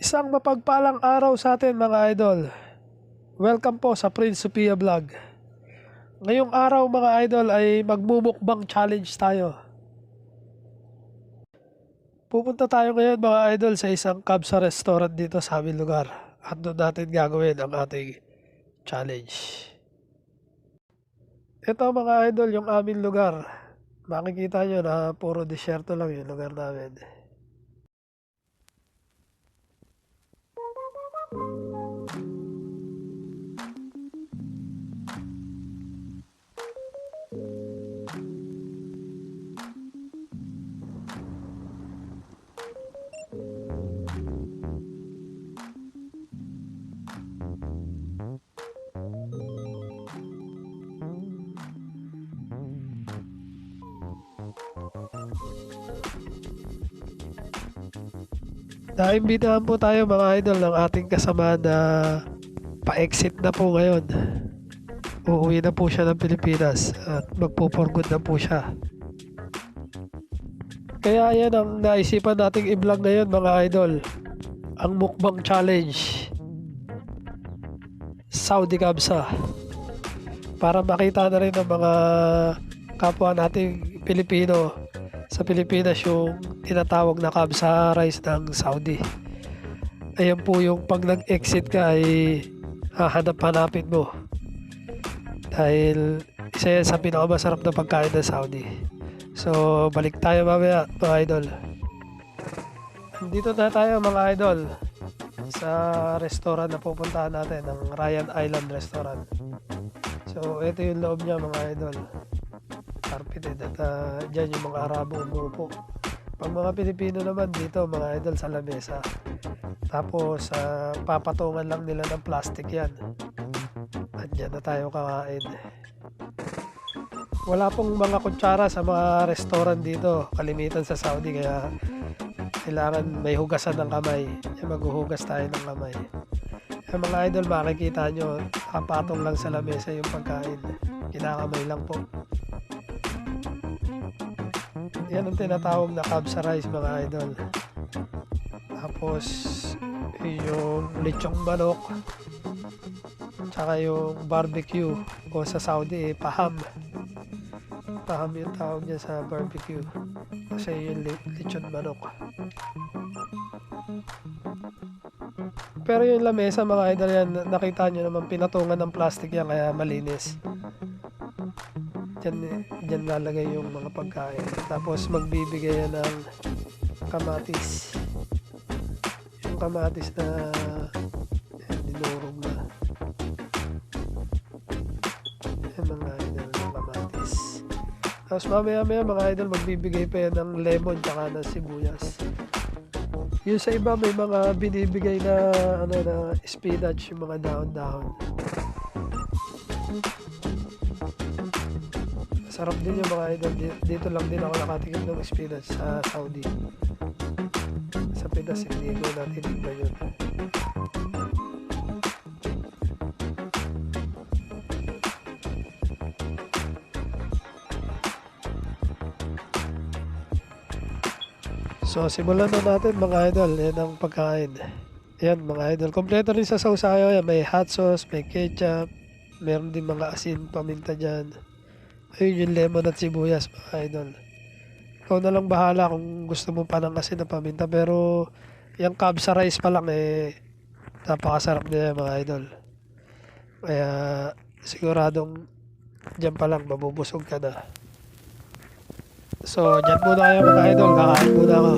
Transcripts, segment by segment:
Isang mapagpalang araw sa atin mga idol. Welcome po sa Prince Sophia Vlog. Ngayong araw mga idol ay magmumukbang challenge tayo. Pupunta tayo ngayon mga idol sa isang Kabsa restaurant dito sa aming lugar. At doon natin gagawin ang ating challenge. Ito mga idol yung aming lugar. Makikita nyo na puro disyerto lang yung lugar namin. Naimbitahan po tayo mga idol ng ating kasama na pa-exit na po ngayon. Uuwi na po siya ng Pilipinas at magpo-for-good na po siya. Kaya yan ang naisipan nating i-vlog ngayon mga idol. Ang Mukbang Challenge Saudi Kabsa. Para makita na rin ng mga kapwa nating Pilipino sa Pilipinas yung tinatawag na Kabsa rice ng Saudi. Ayan po yung pag nag-exit ka ay hahanap-hanapin mo. Dahil isa yan sa pinakamasarap na pagkain ng Saudi. So balik tayo mamaya mga idol. Dito na tayo mga idol sa restaurant na pupuntahan natin, ng Ryan Island Restaurant. So ito yung loob niya mga idol. Carpeted at dyan yung mga Arabo umupo. Pag mga Pilipino naman dito mga idol sa lamesa. Tapos papatungan lang nila ng plastic yan. At dyan na tayo kakain. Wala pong mga kutsara sa mga restaurant dito. Kalimitan sa Saudi kaya kailangan may hugasan ng kamay. Maghuhugas tayo ng kamay. Mga idol makikita nyo kapatong lang sa lamesa yung pagkain. Kinakamay lang po. Yan ang tinatawag na Kabsa rice mga idol. Tapos yung lechong manok, tsaka yung barbecue, o sa Saudi paham. Paham yung tawag niya sa barbecue. Kasi yung lechon manok. Pero yung lamesa mga idol yan, nakita nyo naman pinatungan ng plastic yan kaya malinis. Diyan lalagay yung mga pagkain. Tapos magbibigay yan ng kamatis. Yung kamatis na dinurog na. Yan mga idol, yung kamatis. Tapos mamaya mga idol magbibigay pa yan ng lemon tsaka ng sibuyas. Yung sa iba may mga binibigay na na spinach, yung mga dahon-dahon. Sarap din yung mga idol. Dito lang din ako nakatikim ng spinach sa Saudi. Sa Pinas hindi ko natitignan yun. So simulan na natin mga idol. Yan ang pagkain. Yan mga idol. Kompleto rin sa sausayo. May hot sauce, may ketchup, meron din mga asin, paminta dyan. Ayun yung lemon at sibuyas mga idol. Ikaw na lang bahala kung gusto mo pa ng asin na paminta. Pero yung Kabsa rice pa lang napakasarap niya mga idol. Kaya siguradong dyan pa lang mabubusog ka na. So dyan muna kayo mga idol. Kakain muna ako.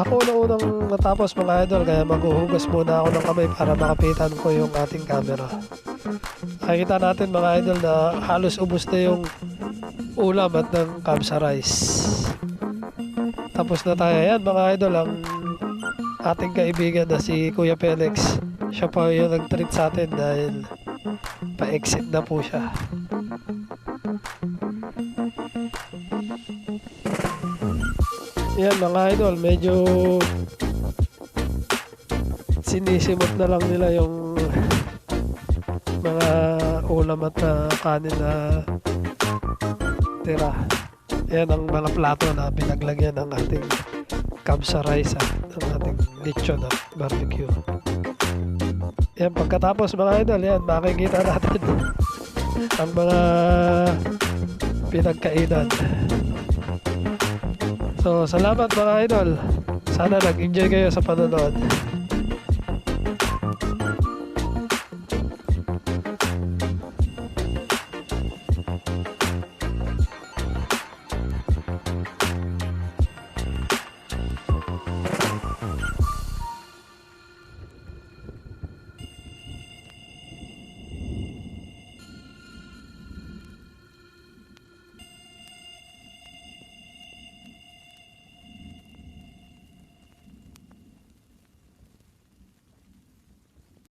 Ako na unang matapos mga idol, kaya maghuhugas muna ako ng kamay para makapitan ko yung ating camera. Nakikita natin mga idol na halos ubos na yung ulam at ng Kabsa rice. Tapos na tayo. Yan mga idol, ang ating kaibigan na si Kuya Felix. Siya pa yung nag-treat sa atin dahil pa-exit na po siya. Yan mga idol, medyo sinisimot na lang nila yung mga ulam at kanin na tira. Yan ang mga plato na pinaglagyan ng ating Kabsa rice at ng ating lechon at barbecue. Yan, pagkatapos mga idol, yan, makikita natin ang mga pinagkainan. So, salamat mga idol. Sana nag-enjoy kayo sa panonood.